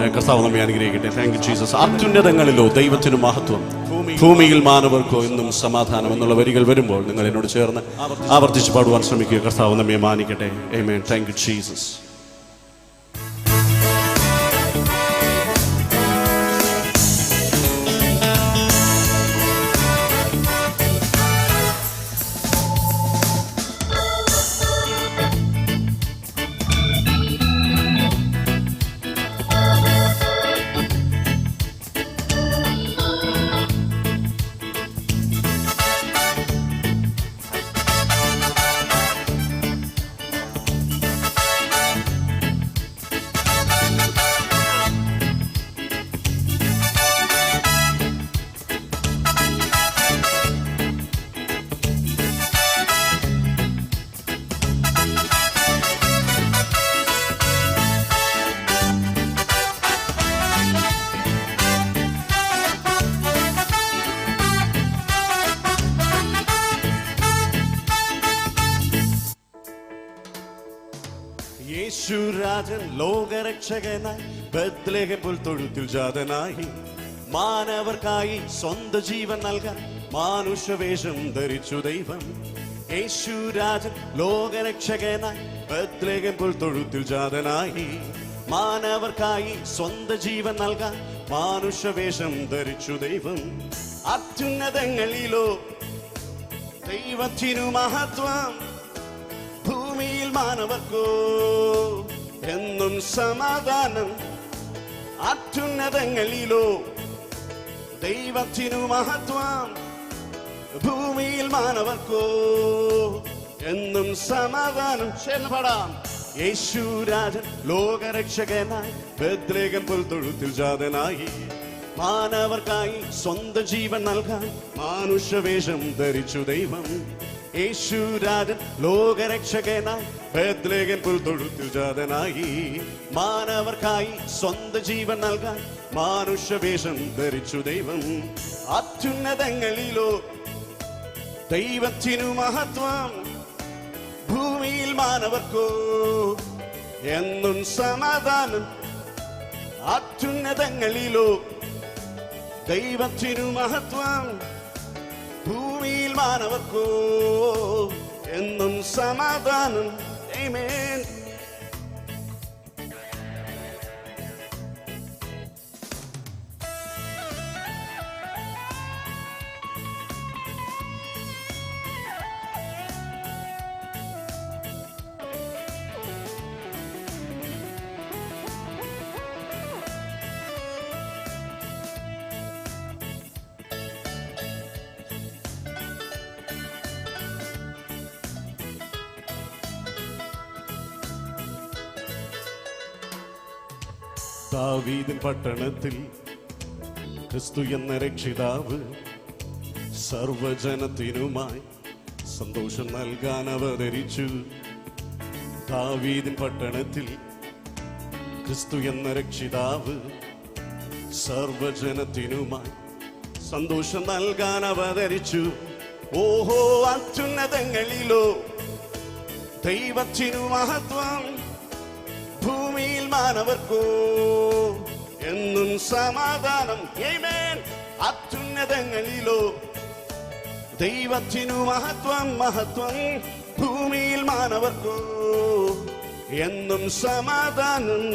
കർത്താവ് നമ്മെ അനുഗ്രഹിക്കട്ടെ. Thank you Jesus. അത്യുന്നതങ്ങളിലോ ദൈവത്തിന് മഹത്വം, ഭൂമിയിൽ മാനവർക്കോ എന്നും സമാധാനം എന്നുള്ള വരികൾ വരുമ്പോൾ നിങ്ങൾ എന്നോട് ചേർന്ന് ആവർത്തിച്ച് പാടുവാൻ ശ്രമിക്കുക. കർത്താവ് നമ്മെ മാനിക്കട്ടെ. ആമേൻ. Thank you Jesus. യേശുരാജൻ ലോകരക്ഷകനായി ബത്ലഹേം പുൽത്തൊഴുത്തിൽ ജാതനായി, മാനവർക്കായി സ്വന്തം ജീവൻ നൽകാൻ മാനുഷവേഷം ധരിച്ചു ദൈവം. യേശുരാജൻ ലോകരക്ഷകനായി ബത്ലഹേം പുൽത്തൊഴുത്തിൽ ജാതനായി, മാനവർക്കായി സ്വന്തം ജീവൻ നൽകാൻ മാനുഷവേഷം ധരിച്ചു ദൈവം. അത്യുന്നതങ്ങളിലോ ദൈവത്തിനു മഹത്വം, ഭൂമിയിൽ മാനവർക്കോ എന്നും സമാധാനം. അത്യുന്നതങ്ങളിലോ ദൈവത്തിനു മഹത്വം, ഭൂമിയിൽ മാനവർക്കോ എന്നും സമാധാനം. ചേർന്ന് പാടാം. യേശുരാജൻ ലോകരക്ഷകനായി ബത്ലഹേം പുൽത്തൊഴുത്തിൽ ജാതനായി, മാനവർക്കായി സ്വന്തം ജീവൻ നൽകാൻ മാനുഷവേഷം ധരിച്ചു ദൈവം. യേശുരാജൻ ലോകരക്ഷകനായി ബത്ലഹേം പുൽത്തൊഴുത്തിൽ ജാതനായി, മാനവർക്കായി സ്വന്തം ജീവൻ നൽകാൻ മാനുഷവേഷം ധരിച്ചു ദൈവം. അത്യുന്നതങ്ങളിലോ ദൈവത്തിനു മഹത്വം, ഭൂമിയിൽ മാനവർക്കോ എന്നും സമാധാനം. അത്യുന്നതങ്ങളിലോ ദൈവത്തിനു മഹത്വം, ഭൂമിയിൽ മാനവർക്കോ എന്നും സമാധാനം. ആമേൻ. ദാവീദിൻ പട്ടണത്തിൽ ക്രിസ്തു എന്ന രക്ഷിതാവ് സർവജനത്തിനുമായി സന്തോഷം നൽകാൻ അവതരിച്ചു. ദാവീദിൻ പട്ടണത്തിൽ ക്രിസ്തു എന്ന രക്ഷിതാവ് സർവജനത്തിനുമായി സന്തോഷം നൽകാൻ അവതരിച്ചു. ഓഹോ, അത്യുന്നതങ്ങളിലോ ദൈവത്തിനു മഹത്വം, ഭൂമിയിൽ മാനവർക്കോ എന്നും സമാധാനം. ആമേൻ. അത്യുന്നതങ്ങളിലോ ദൈവത്തിനു മഹത്വം, മഹത്വം, ഭൂമിയിൽ മാനവർക്കോ എന്നും സമാധാനം.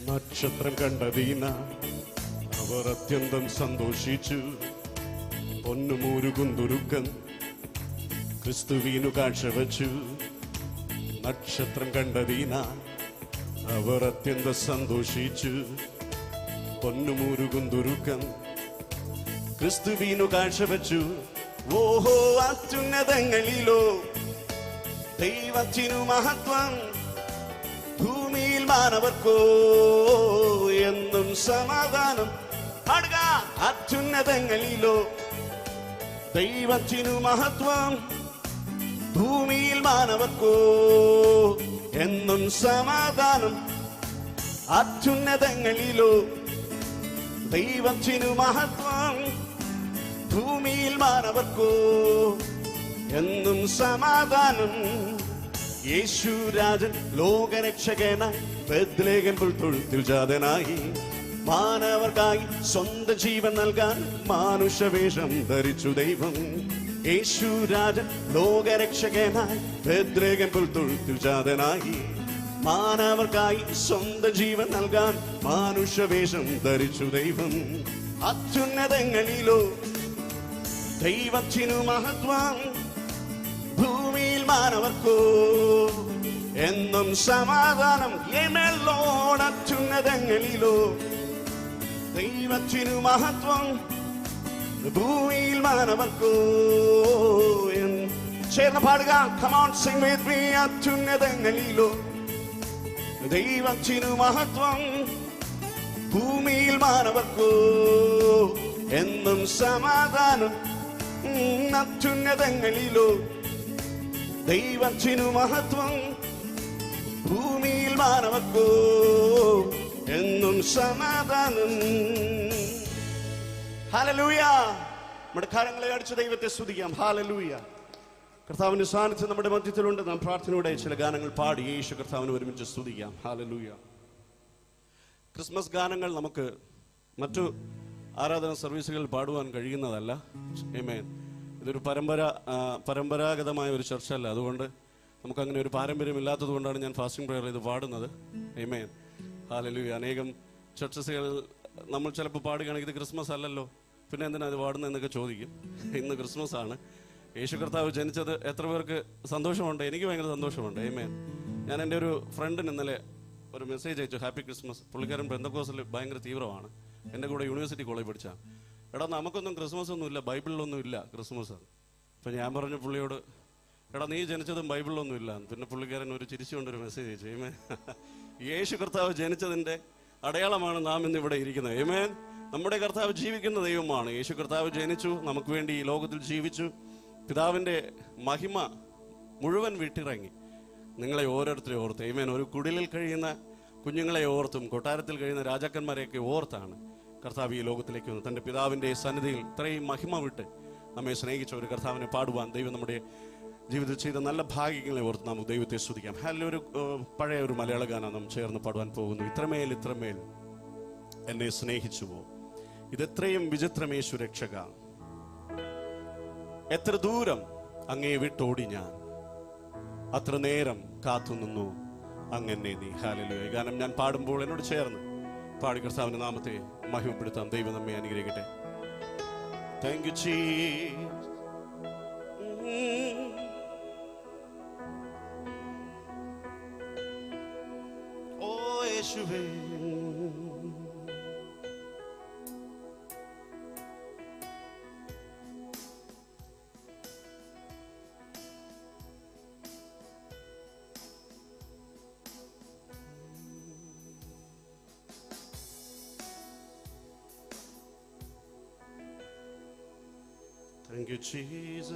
നക്ഷത്രം കണ്ടതീന അവർ അത്യന്തം സന്തോഷിച്ചു. പൊന്നുമൂരുകുന്തുരുക്കൻ ക്രിസ്തുവിനു കാഴ്ചവച്ചു. നക്ഷത്രം കണ്ടതീന അവർ അത്യന്തം സന്തോഷിച്ചു. പൊന്നുമുരുകും ദുരുക്കം ക്രിസ്തുവിനു കാഴ്ചവെച്ചു. ഓഹോ അത്യുന്നതങ്ങളിലോ ദൈവത്തിനു മഹത്വം, ഭൂമിയിൽ മാനവർക്കോ എന്നും സമാധാനം. പാടുക. അത്യുന്നതങ്ങളിലോ ദൈവത്തിനു മഹത്വം, ഭൂമിയിൽ മാനവർക്കോ എന്നും സമാധാനം. അത്യുന്നതങ്ങളിലോ ദൈവത്തിനു മഹത്വം, ഭൂമിയിൽ മാനവർക്കോ എന്നും സമാധാനം. യേശു രാജൻ ലോകരക്ഷകനായി ബേത്ലഹേം പുൽത്തൊഴുത്തിൽ ജാതനായി, മാനവർക്കായി സ്വന്തം ജീവൻ നൽകാൻ മാനുഷവേഷം ധരിച്ചു ദൈവം. യേശു രാജൻ ലോകരക്ഷകനായി ബേത്ലഹേം പുൽത്തൊഴുത്തിൽ ജാതനായി, മാനവർക്കായി സ്വന്തം ജീവൻ നൽകാൻ മാനുഷവേഷം ധരിച്ചു ദൈവം. അത്യുന്നതങ്ങളിലോ ദൈവത്തിനു മഹത്വം, ഭൂമിയിൽ മാനവർക്കോ എന്നും സമാധാനം. യേമേലോട് അത്യുന്നതങ്ങളിലോ ദൈവത്തിനു മഹത്വം, ഭൂമിയിൽ മാനവർക്കോ. ചേർന്ന് പാടുക. Come on, sing with me. അത്യുന്നതങ്ങളിലോ ദൈവത്തിനു മഹത്വം, ഭൂമിയിൽ മാനവർക്കോ എന്നും സമാധാനം. അത്യുന്നതങ്ങളിലോ ദൈവത്തിനു മഹത്വം, ഭൂമിയിൽ മാനവർക്കോ എന്നും സമാധാനം. ഹല്ലേലൂയ. നമ്മുടെ കരങ്ങളെ അടിച്ച് ദൈവത്തെ സ്തുതിക്കാം. ഹല്ലേലൂയ. കർത്താവിന്റെ സാന്നിധ്യം നമ്മുടെ മധ്യത്തിലുണ്ട്. നാം പ്രാർത്ഥനയോടെ ചില ഗാനങ്ങൾ പാടി യേശു കർത്താവിനെ ഒരുമിച്ച് സ്തുതിക്കാം. ഹല്ലേലൂയ. ക്രിസ്മസ് ഗാനങ്ങൾ നമുക്ക് മറ്റു ആരാധന സർവീസുകളിൽ പാടുവാൻ കഴിയുന്നതല്ല. ആമേൻ. ഇതൊരു പരമ്പരാഗതമായ ഒരു ചർച്ച അല്ല. അതുകൊണ്ട് നമുക്കങ്ങനെ ഒരു പാരമ്പര്യമില്ലാത്തത് കൊണ്ടാണ് ഞാൻ ഫാസ്റ്റിംഗ് പ്രയർ ഇത് പാടുന്നത്. ആമേൻ. ഹല്ലേലൂയ. അനേകം ചർച്ചസുകൾ നമ്മൾ ചിലപ്പോൾ പാടുകയാണെങ്കിൽ ഇത് ക്രിസ്മസ് അല്ലല്ലോ, പിന്നെ എന്തിനാണ് ഇത് പാടുന്നതെന്നൊക്കെ ചോദിക്കും. ഇന്ന് ക്രിസ്മസ് ആണ്. യേശു കർത്താവ് ജനിച്ചത് എത്ര പേർക്ക് സന്തോഷമുണ്ട്? എനിക്ക് ഭയങ്കര സന്തോഷമുണ്ട്. ആമേൻ. ഞാൻ എൻ്റെ ഒരു ഫ്രണ്ടിന് ഇന്നലെ ഒരു മെസ്സേജ് അയച്ചു, ഹാപ്പി ക്രിസ്മസ്. പുള്ളിക്കാരൻ പെന്തക്കോസ്തിൽ ഭയങ്കര തീവ്രമാണ്. എൻ്റെ കൂടെ യൂണിവേഴ്സിറ്റി കോളേജ് പഠിച്ച. എടാ നമുക്കൊന്നും ക്രിസ്മസ് ഒന്നും ഇല്ല, ബൈബിളിലൊന്നും ഇല്ല ക്രിസ്മസ്. അപ്പം ഞാൻ പറഞ്ഞു പുള്ളിയോട്, എടാ നീ ജനിച്ചതും ബൈബിളിലൊന്നും ഇല്ല. പിന്നെ പുള്ളിക്കാരൻ ഒരു ചിരിച്ചുകൊണ്ടൊരു മെസ്സേജ് അയച്ചു. ആമേൻ. യേശു കർത്താവ് ജനിച്ചതിൻ്റെ അടയാളമാണ് നാം ഇന്ന് ഇവിടെ ഇരിക്കുന്നത്. ആമേൻ. നമ്മുടെ കർത്താവ് ജീവിക്കുന്ന ദൈവമാണ്. യേശു കർത്താവ് ജനിച്ചു, നമുക്ക് വേണ്ടി ഈ ലോകത്തിൽ ജീവിച്ചു. പിതാവിൻ്റെ മഹിമ മുഴുവൻ വിട്ടിറങ്ങി നിങ്ങളെ ഓരോരുത്തരെ ഓർത്ത്. ആമേൻ. ഒരു കുടിലിൽ കഴിയുന്ന കുഞ്ഞുങ്ങളെ ഓർത്തും കൊട്ടാരത്തിൽ കഴിയുന്ന രാജാക്കന്മാരെയൊക്കെ ഓർത്താണ് കർത്താവ് ഈ ലോകത്തിലേക്ക് വന്നു. തൻ്റെ പിതാവിൻ്റെ സന്നിധിയിൽ ഇത്രയും മഹിമ വിട്ട് നമ്മെ സ്നേഹിച്ച ഒരു കർത്താവിനെ പാടുവാൻ ദൈവം നമ്മുടെ ജീവിതത്തിൽ ചെയ്ത നല്ല ഭാഗ്യങ്ങളെ ഓർത്ത് നമുക്ക് ദൈവത്തെ സ്തുതിക്കാം. ഒരു പഴയ ഒരു മലയാള ഗാനം നാം ചേർന്ന് പാടുവാൻ പോകുന്നു. ഇത്രമേൽ ഇത്രമേൽ എന്നെ സ്നേഹിച്ചുവോ, ഇതെത്രയും വിചിത്രമേശു രക്ഷക, എത്ര ദൂരം അങ്ങേ വിട്ടോടി ഞാൻ, അത്ര നേരം കാത്തുനിന്നു അങ്ങനെ നീ. ഹല്ലേലൂയ. ഈ ഗാനം ഞാൻ പാടുമ്പോൾ എന്നോട് ചേർന്ന് പാടി കർത്താവിന്റെ നാമത്തെ മഹിമപ്പെടുത്താം. ദൈവം നമ്മെ അനുഗ്രഹിക്കട്ടെ. Thank you Jesus. ഓ യേശുവേ, thank you Jesus.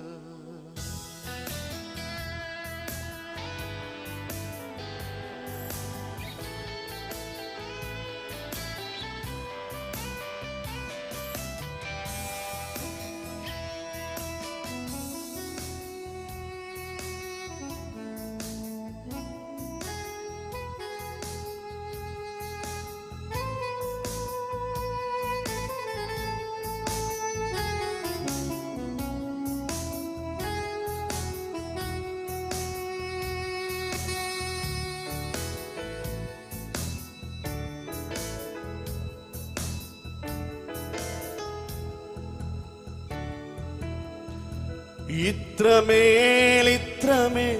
ഇത്രമേൽ ഇത്രമേൽ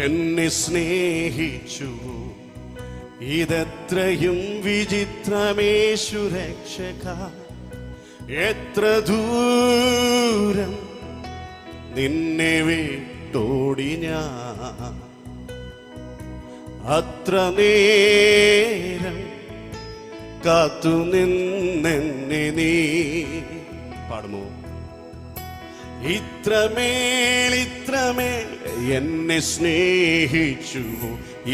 എന്നെ സ്നേഹിച്ചു, ഇതെത്ര എത്രയും വിചിത്രമേശു രക്ഷക, എത്ര ദൂരം നിന്നെ വിട്ടോടി ഞാൻ, അത്ര നേരം കാത്തു നിന്നെന്നെ നീ. പാടുമോ? ഇത്രമേൽ ഇത്രമേൽ എന്നെ സ്നേഹിച്ചു,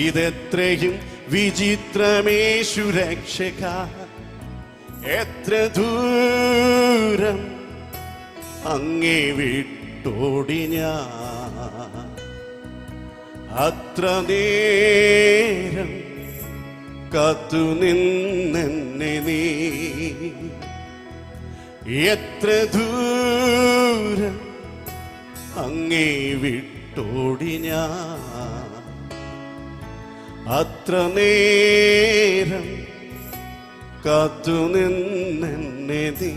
ഇതെത്രയും വിചിത്രമേശു രക്ഷക, എത്ര ദൂരം അങ്ങേ വിട്ടോടി ഞാൻ, അത്ര നേരം കാത്തു നിന്നെന്നെ നീ. എത്ര ദൂരം അങ്ങേ വിട്ടോടി ഞാൻ, അത്ര നേരം കാത്തു നിന്നെന്നെ നീ.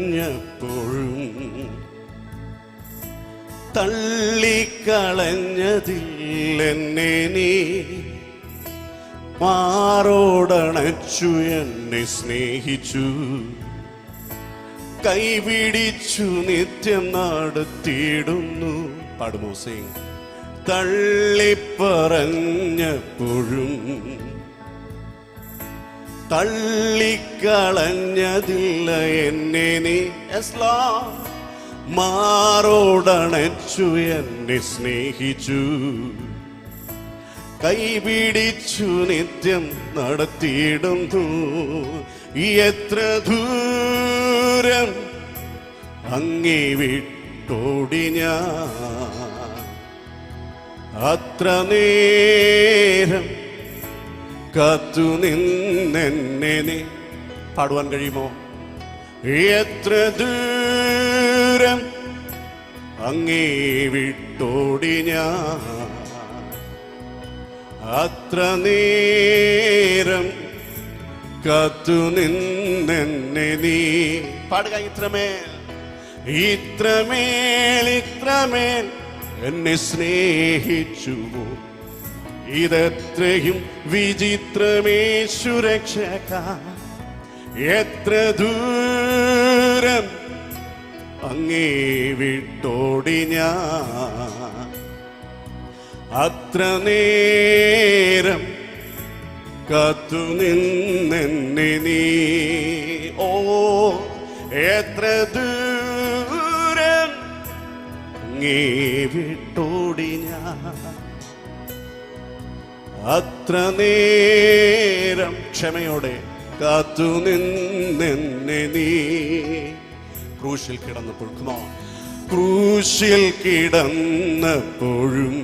തള്ളിപ്പറഞ്ഞപ്പോഴും തള്ളിക്കളഞ്ഞതില്ലെന്നെ നീ, മാറോടണച്ചു എന്നെ സ്നേഹിച്ചു, കൈപിടിച്ചു നിത്യം നടത്തിയിടുന്നു. പാടുമോ? സിംഗ്. തള്ളിപ്പറഞ്ഞപ്പോഴും തള്ളിക്കളഞ്ഞതില്ല എന്നെ നീ, മാറോടണച്ചു എന്നെ സ്നേഹിച്ചു, കൈപിടിച്ചു നിത്യം നടത്തിയിടുന്നു. എത്ര ദൂരം അങ്ങേ വിട്ടോടി ഞാൻ, അത്ര നേരം കാത്തു നിന്നെന്നെ നീ. പാടുവാൻ കഴിയുമോ? എത്ര ദൂരം അങ്ങേ വിട്ടോടി ഞാൻ, അത്ര നേരം കാത്തു നിന്നെന്നെ നീ. പാടുക. ഇത്രമേൽ ഇത്രമേൽ ഇത്രമേൽ എന്നെ സ്നേഹിച്ചുവോ, ഇതെത്രയും വിചിത്രമേശു രക്ഷക, എത്ര ദൂരം അങ്ങേ വിട്ടോടി ഞാൻ, അത്ര നേരം കാത്തു നിന്നെന്നെ നീ. ഓ എത്ര ദൂരം അങ്ങേ വിട്ടോടി ഞാൻ, അത്ര നേരം ക്ഷമയോടെ കാത്തു നിന്നെന്നെ നീ. ക്രൂശിൽ കിടന്നപ്പോഴും ക്രൂശിൽ കിടന്നപ്പോഴും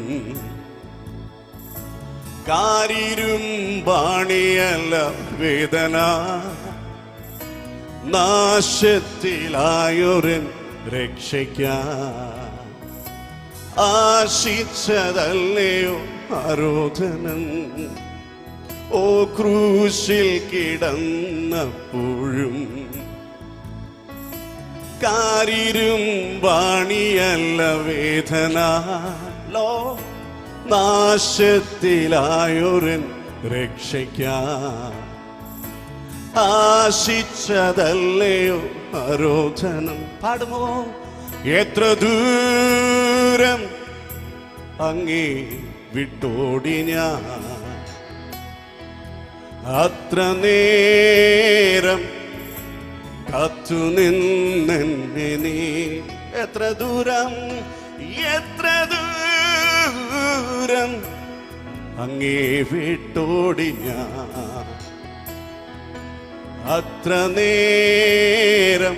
കാരിരുമ്പാണിയല്ല വേദന, നാശത്തിലായൊരൻ രക്ഷിക്കാൻ ആശിച്ചതല്ലയോ ആരോധനം. ഓ ക്രൂശിൽ കിടന്നപ്പോഴും കാരിരുമ്പാണിയല്ല വേദന, നാശത്തിലായൊരൻ രക്ഷിക്കാൻ ആശിച്ചതല്ലയോ ആരോധനം. പാടുമോ? എത്ര ദൂരം അങ്ങേ വിട്ടോടി ഞാൻ, അത്ര നേരം കാത്തു നിന്നെന്നെ നീ. എത്ര ദൂരം എത്ര ദൂരം അങ്ങേ വിട്ടോടി ഞാൻ, അത്ര നേരം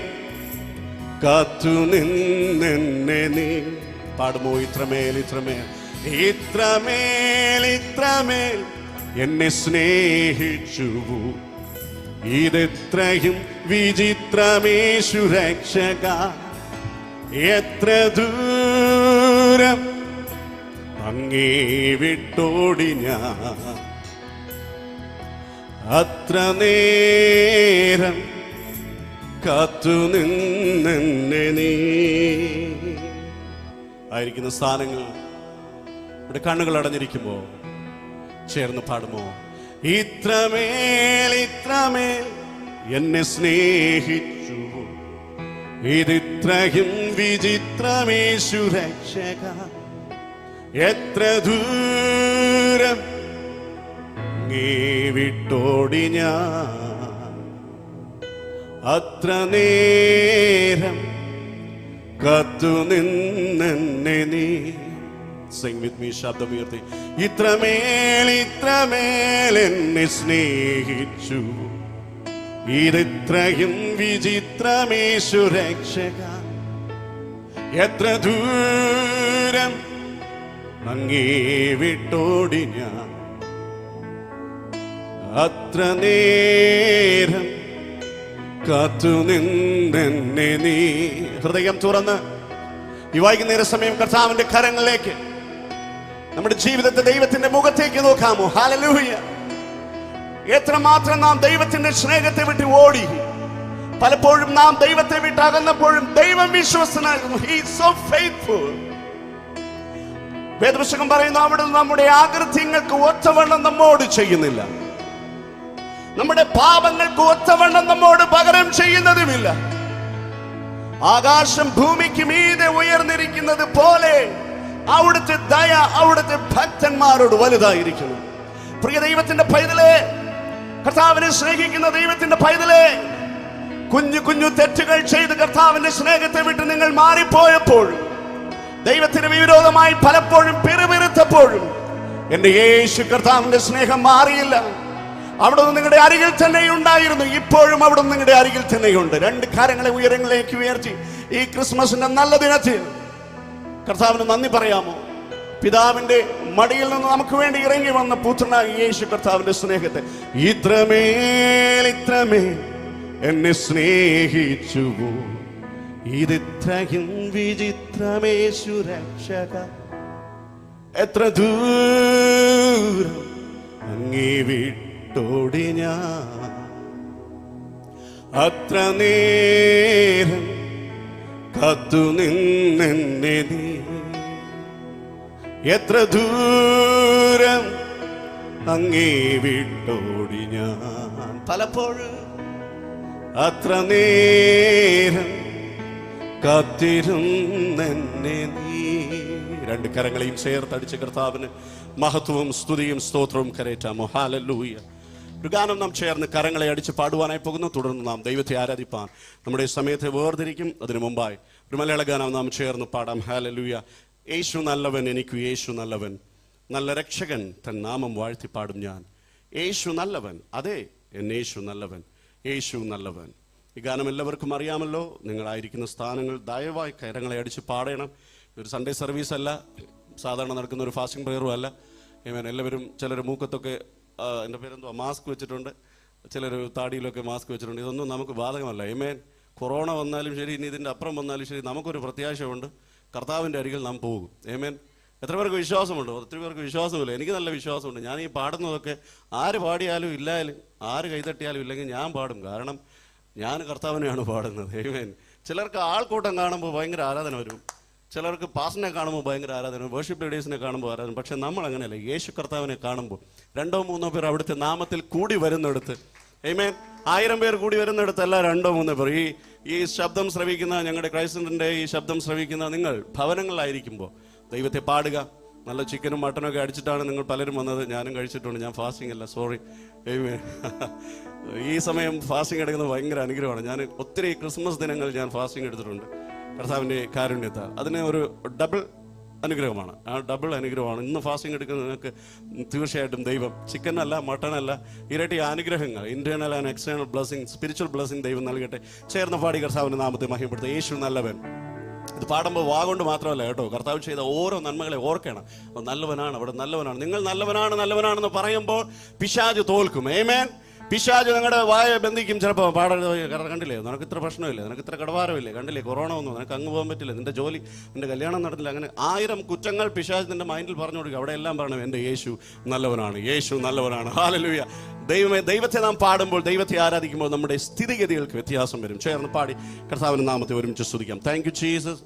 കാത്തു നിന്നെന്നെ നീ. പാടുമോ? ഇത്രമേൽ ഇത്രമേൽ ഇത്രമേൽ ഇത്രമേൽ എന്നെ സ്നേഹിച്ചു, ഇതെത്രയും വിചിത്രമേശു രക്ഷക. എത്ര ദൂരം അങ്ങേ വിട്ടോടി ഞാൻ, അത്ര നേരം കാത്തു നിന്നെന്നെ നീ. ആയിരിക്കുന്ന സ്ഥാനങ്ങൾ ഇവിടെ കണ്ണുകൾ അടഞ്ഞിരിക്കുമ്പോ ചേർന്ന് പാടുമോ? ഇത്രമേൽ ഇത്രമേൽ എന്നെ സ്നേഹിച്ചു, ഇതിത്രയും വിചിത്രമേശു രക്ഷക. എത്ര ദൂരം അങ്ങേ വിട്ടോടി ഞാൻ, അത്ര നേരം കാത്തു നിന്നെന്നെ നീ. Sing with me, ശബ്ദമുയർത്തി. ഇത്രമേൽ ഇത്രമേൽ എന്നെ സ്നേഹിച്ചു, ഇതിത്രയും വിചിത്രമേശു രക്ഷക. എത്ര ദൂരം അങ്ങേ വിട്ടോടി ഞാൻ, അത്ര നേരം കാത്തു നിന്നെന്നെ നീ. ഹൃദയം തുറന്ന് ഈ വൈകുന്നേര സമയം കർത്താവിന്റെ കരങ്ങളിലേക്ക്, നമ്മുടെ ജീവിതത്തെ ദൈവത്തിന്റെ മുഖത്തേക്ക് നോക്കാമോ? ഹല്ലേലൂയ! എത്രമാത്രം നാം ദൈവത്തിന്റെ സ്നേഹത്തെ വിട്ട് ഓടി. പലപ്പോഴും നാം ദൈവത്തെ വിട്ട് അകന്നപ്പോഴും ദൈവം വിശ്വസ്തനാകുന്നു. He is so faithful. വേദപുസ്തകം പറയുന്നു, അവിടെ നമ്മുടെ ആകൃത്യങ്ങൾക്ക് ഒത്തവണ്ണം നമ്മോട് ചെയ്യുന്നില്ല, നമ്മുടെ പാപങ്ങൾക്ക് ഒത്തവണ്ണം നമ്മോട് പകരം ചെയ്യുന്നതുമില്ല. ആകാശം ഭൂമിക്ക് മീതെ ഉയർന്നിരിക്കുന്നത് പോലെ അവിടുത്തെ ദയ അവിടുത്തെ ഭക്തന്മാരോട് വലുതായിരിക്കുന്നു. പ്രിയ ദൈവത്തിന്റെ പൈതലേ, കർത്താവിനെ സ്നേഹിക്കുന്ന ദൈവത്തിന്റെ പൈതലേ, കുഞ്ഞു കുഞ്ഞു തെറ്റുകൾ ചെയ്ത് കർത്താവിന്റെ സ്നേഹത്തെ വിട്ട് നിങ്ങൾ മാറിപ്പോയപ്പോൾ, ദൈവത്തിന് വിരോധമായി പലപ്പോഴും പിറുപിറുത്തപ്പോഴും എന്റെ യേശു കർത്താവിന്റെ സ്നേഹം മാറിയില്ല. അവിടുന്ന് നിങ്ങളുടെ അരികിൽ തന്നെ ഉണ്ടായിരുന്നു, ഇപ്പോഴും അവിടുന്ന് നിങ്ങളുടെ അരികിൽ തന്നെയുണ്ട്. രണ്ട് കാര്യങ്ങളെ ഉയരങ്ങളിലേക്ക് ഉയർത്തി ഈ ക്രിസ്മസിന്റെ നല്ല ദിനത്തിൽ കർത്താവിന് നന്ദി പറയാമോ? പിതാവിന്റെ മടിയിൽ നിന്ന് നമുക്ക് വേണ്ടി ഇറങ്ങി വന്ന പുത്രനായ യേശു കർത്താവിന്റെ സ്നേഹത്തെ. ഇത്രമേൽ ഇത്രമേൽ എന്നെ സ്നേഹിച്ചു, ഇതിത്രയും വിചിത്രമേശു രക്ഷക. എത്ര ദൂരം അങ്ങേ വിട്ടോടി ഞാൻ, അത്ര നേരം കാത്തു നിന്നെന്നെ നീ. എത്ര ദൂരം അങ്ങേ വിട്ടോടി ഞാൻ, പലപ്പോഴും അത്ര നേരം കാത്തിരുന്നെന്നെ നീ. രണ്ട് കരങ്ങളെയും ചേർത്തടിച്ച് കർത്താവിന് മഹത്വവും സ്തുതിയും സ്തോത്രവും കരേറ്റാമോ? ഹല്ലേലൂയ! ഒരു ഗാനം നാം ചേർന്ന് കരങ്ങളെ അടിച്ച് പാടുവാനായി പോകുന്നു. തുടർന്ന് നാം ദൈവത്തെ ആരാധിപ്പാൻ നമ്മുടെ സമയത്തെ വേർതിരിക്കും. അതിനു മുമ്പായി ഒരു മലയാള ഗാനം നാം ചേർന്ന് പാടാം. ഹല്ലേലൂയ! യേശു നല്ലവൻ, എനിക്ക് യേശു നല്ലവൻ, നല്ല രക്ഷകൻ, തൻ നാമം വാഴ്ത്തി പാടും ഞാൻ. യേശു നല്ലവൻ, അതെ എൻ യേശു നല്ലവൻ, യേശു നല്ലവൻ. ഈ ഗാനം എല്ലാവർക്കും അറിയാമല്ലോ. നിങ്ങളായിരിക്കുന്ന സ്ഥാനങ്ങൾ ദയവായി കരങ്ങളെ അടിച്ച് പാടണം. ഒരു സൺഡേ സർവീസ് അല്ല, സാധാരണ നടക്കുന്ന ഒരു ഫാസ്റ്റിംഗ് പ്രെയറും അല്ല. എല്ലാവരും ചിലർ മൂക്കത്തൊക്കെ എൻ്റെ പേരെന്തോ മാസ്ക് വെച്ചിട്ടുണ്ട്, ചിലർ താടിയിലൊക്കെ മാസ്ക് വെച്ചിട്ടുണ്ട്. ഇതൊന്നും നമുക്ക് ബാധകമല്ല. കൊറോണ വന്നാലും ശരി, ഇനി ഇതിൻ്റെ അപ്പുറം വന്നാലും ശരി, നമുക്കൊരു പ്രത്യാശയുണ്ട്, കർത്താവിൻ്റെ അരികിൽ നാം പോകും. എത്ര പേർക്ക് വിശ്വാസമുണ്ട്? ഒത്തിരി പേർക്ക് വിശ്വാസമില്ല. എനിക്ക് നല്ല വിശ്വാസമുണ്ട്. ഞാൻ ഈ പാടുന്നതൊക്കെ ആര് പാടിയാലും ഇല്ലായാലും, ആര് കൈതട്ടിയാലും ഇല്ലെങ്കിൽ ഞാൻ പാടും. കാരണം ഞാൻ കർത്താവിനെയാണ് പാടുന്നത്. ചിലർക്ക് ആൾക്കൂട്ടം കാണുമ്പോൾ ഭയങ്കര ആരാധന വരും, ചിലർക്ക് പാസ്റ്ററിനെ കാണുമ്പോൾ ഭയങ്കര ആരാധന, വേർഷിപ്പ് ലീഡേഴ്സിനെ കാണുമ്പോൾ ആരാധന. പക്ഷെ നമ്മൾ അങ്ങനെയല്ല. യേശു കർത്താവിനെ കാണുമ്പോൾ 2-3 പേർ അവിടുത്തെ നാമത്തിൽ കൂടി വരുന്നിടത്ത്, 1000 പേർ കൂടി വരുന്നിടത്തല്ല 2-3 പേർ. ഈ ശബ്ദം ശ്രവിക്കുന്ന, ഞങ്ങളുടെ ക്രൈസ്തവന്റെ ഈ ശബ്ദം ശ്രവിക്കുന്ന നിങ്ങൾ ഭവനങ്ങളിലായിരിക്കുമ്പോൾ ദൈവത്തെ പാടുക. നല്ല ചിക്കനും മട്ടനൊക്കെ അടിച്ചിട്ടാണ് നിങ്ങൾ പലരും വന്നത്. ഞാനും കഴിച്ചിട്ടുണ്ട്. ഞാൻ ഫാസ്റ്റിംഗ് അല്ല, സോറി. ഈ സമയം ഫാസ്റ്റിംഗ് എടുക്കുന്നത് ഭയങ്കര അനുഗ്രഹമാണ്. ഞാൻ ഒത്തിരി ക്രിസ്മസ് ദിനങ്ങൾ ഞാൻ ഫാസ്റ്റിംഗ് എടുത്തിട്ടുണ്ട് കർത്താവിൻ്റെ കാരുണ്യത്താൽ. അതിന് ഒരു ഡബിൾ അനുഗ്രഹമാണ്. ആ ഡബിൾ അനുഗ്രഹമാണ്. ഇന്ന് ഫാസ്റ്റിംഗ് എടുക്കുന്ന നിങ്ങൾക്ക് തീർച്ചയായിട്ടും ദൈവം ചിക്കനല്ല മട്ടനല്ല ഇരട്ടി അനുഗ്രഹങ്ങൾ, internal and external blessing, spiritual blessing ദൈവം നൽകട്ടെ. ചേർന്ന് പാടി കർത്താവിന്റെ നാമത്തെ മഹിമപ്പെടുത്തുക. യേശു നല്ലവൻ. ഇത് പാടുമ്പോൾ വാഗൊണ്ട് മാത്രമല്ല കേട്ടോ, കർത്താവ് ചെയ്ത ഓരോ നന്മകളെ ഓർക്കണം. അപ്പോൾ നല്ലവനാണ്, അവിടെ നല്ലവനാണ്. നിങ്ങൾ നല്ലവനാണെന്ന് പറയുമ്പോൾ പിശാച് തോൽക്കും. ആമേൻ. പിശാച് നിങ്ങളുടെ വായ ബന്ധിക്കും. ചിലപ്പോൾ കണ്ടില്ലേ, നിനക്ക് ഇത്ര പ്രശ്നമില്ലേ, നിനക്ക് ഇത്ര കടഭാരമില്ലേ, കണ്ടില്ലേ കൊറോണ വന്നു, നിനക്ക് അങ്ങ് പോകാൻ പറ്റില്ല, നിന്റെ ജോലി, നിന്റെ കല്യാണം നടന്നില്ല, അങ്ങനെ 1000 കുറ്റങ്ങൾ പിശാച് നിന്റെ മൈൻഡിൽ പറഞ്ഞു കൊടുക്കുക. അവിടെ എല്ലാം പറയണം, എൻ്റെ യേശു നല്ലവനാണ്, യേശു നല്ലവനാണ്. ഹല്ലേലൂയ. ദൈവത്തെ നാം പാടുമ്പോൾ, ദൈവത്തെ ആരാധിക്കുമ്പോൾ നമ്മുടെ സ്ഥിതിഗതികൾക്ക് വ്യത്യാസം വരും. ചേർന്ന് പാടി കർത്താവിന്റെ നാമത്തെ ഒരുമിച്ച് സ്തുതിക്കാം. Thank you Jesus.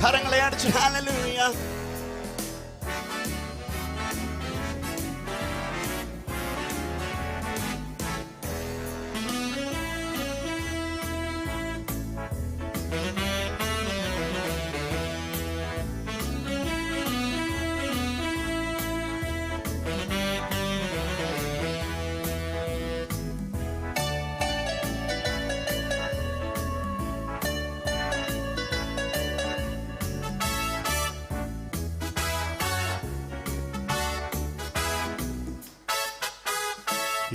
കരങ്ങളെ അടിച്ച് ഹല്ലേലൂയ.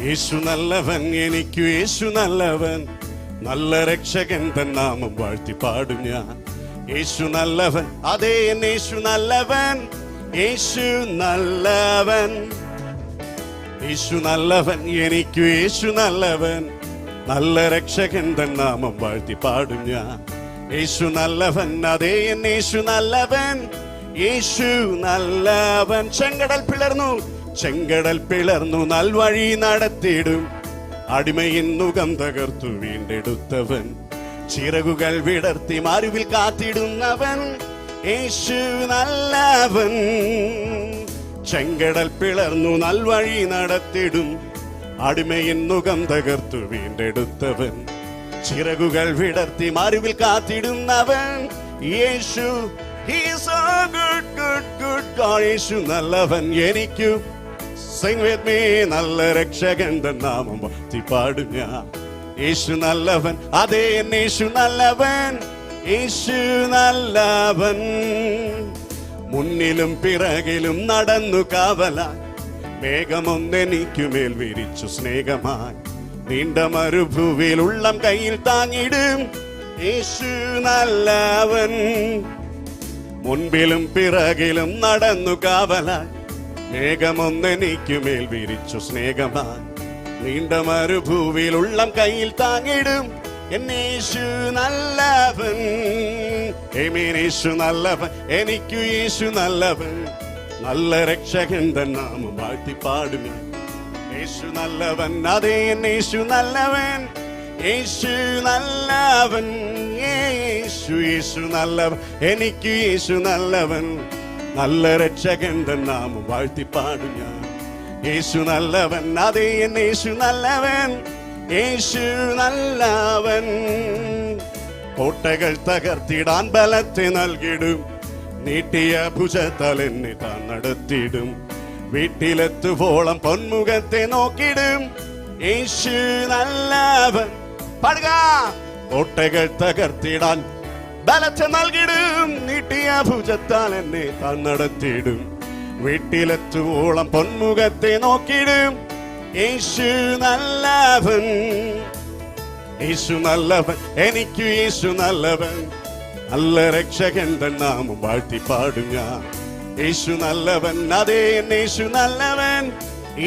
യേശു നല്ലവൻ, എനിക്കു യേശു നല്ലവൻ, നല്ല രക്ഷകൻ തൻ നാമം വാഴ്ത്തി പാടും ഞാൻ. യേശു നല്ലവൻ, അതേ എൻ യേശു നല്ലവൻ, യേശു നല്ലവൻ, യേശു നല്ലവൻ, എനിക്കു യേശു നല്ലവൻ, നല്ല രക്ഷകൻ തൻ നാമം വാഴ്ത്തി പാടും ഞാൻ. യേശു നല്ലവൻ, അതേ എൻ യേശു നല്ലവൻ, യേശു നല്ലവൻ. ചെങ്കടൽ പിളർന്നു നൽവഴി നടത്തിയിടും, അടിമയിൻ മുഖം തകർത്തു വീണ്ടെടുത്തവൻ, ചിറകുകൾ വിടർത്തി മരുവിൽ കാത്തിടുന്നവൻ, യേശു നല്ലവൻ. ചെങ്കടൽ പിളർന്നു നൽവഴി നടത്തിയിടും, അടിമയിൻ മുഖം തകർത്തു വീണ്ടെടുത്തവൻ, ചിറകുകൾ വിടർത്തി മരുവിൽ കാത്തിടുന്നവൻ, യേശു. He is so good, good, good God. യേശു നല്ലവൻ, എനിക്കു sing with me, നല്ല രക്ഷകൻ തൻ നാമം വാഴ്ത്തി പാടും ഞാൻ. യേശു നല്ലവൻ, അതേ എൻ യേശു നല്ലവൻ, യേശു നല്ലവൻ. മുന്നിലും പിറകിലും നടന്നു കാവലായി, മേഘമൊന്നെനിക്കുമേൽ വിരിച്ചു സ്നേഹമായി, നീണ്ട മരുഭൂവിൽ ഉള്ളം കയ്യിൽ താങ്ങിടും, യേശു നല്ലവൻ. മുൻപിലും പിറകിലും നടന്നു കാവലായി, മേഘമൊന്നെനിക്കുമേൽ വിരിച്ചു സ്നേഹമായി, നീണ്ട മരുഭൂവിൽ ഉള്ളം കയ്യിൽ താങ്ങിടും, യേശു നല്ലവൻ. യേശു നല്ലവൻ, എനിക്കു യേശു നല്ലവൻ, നല്ല രക്ഷകൻ തൻ നാമം വാഴ്ത്തി പാടും. യേശു നല്ലവൻ, അതേ യേശു നല്ലവൻ, യേശു നല്ലവൻ, യേശു യേശു നല്ലവൻ, എനിക്കു യേശു നല്ലവൻ, നല്ല രക്ഷകൻ തൻ നാമം വാഴ്ത്തി പാടും ഞാൻ. യേശു നല്ലവൻ, അതേ യേശു നല്ലവൻ, യേശു നല്ലവൻ. കോട്ടകൾ തകർത്തിടാൻ ബലത്തെ നൽകിടും, നീട്ടിയ ഭുജത്താൽ എന്നെ താൻ നടത്തിയിടും, വീട്ടിലെത്തുവോളം പൊന്മുഖത്തെ നോക്കിടും, യേശു നല്ലവൻ. പാടുക. കോട്ടകൾ തകർത്തിടാൻ ബലത്തെ നൽകിടും, നീട്ടിയ ഭുജത്താൽ എന്നെ താൻ നടത്തിയിടും, വീട്ടിലെത്തുവോളം പൊന്മുഖത്തെ നോക്കിടും, യേശു നല്ലവൻ. യേശു നല്ലവൻ, എനിക്കു യേശു നല്ലവൻ, നല്ല രക്ഷകൻ തൻ നാമം വാഴ്ത്തി പാടും ഞാൻ. യേശു നല്ലവൻ, അതേ യേശു നല്ലവൻ,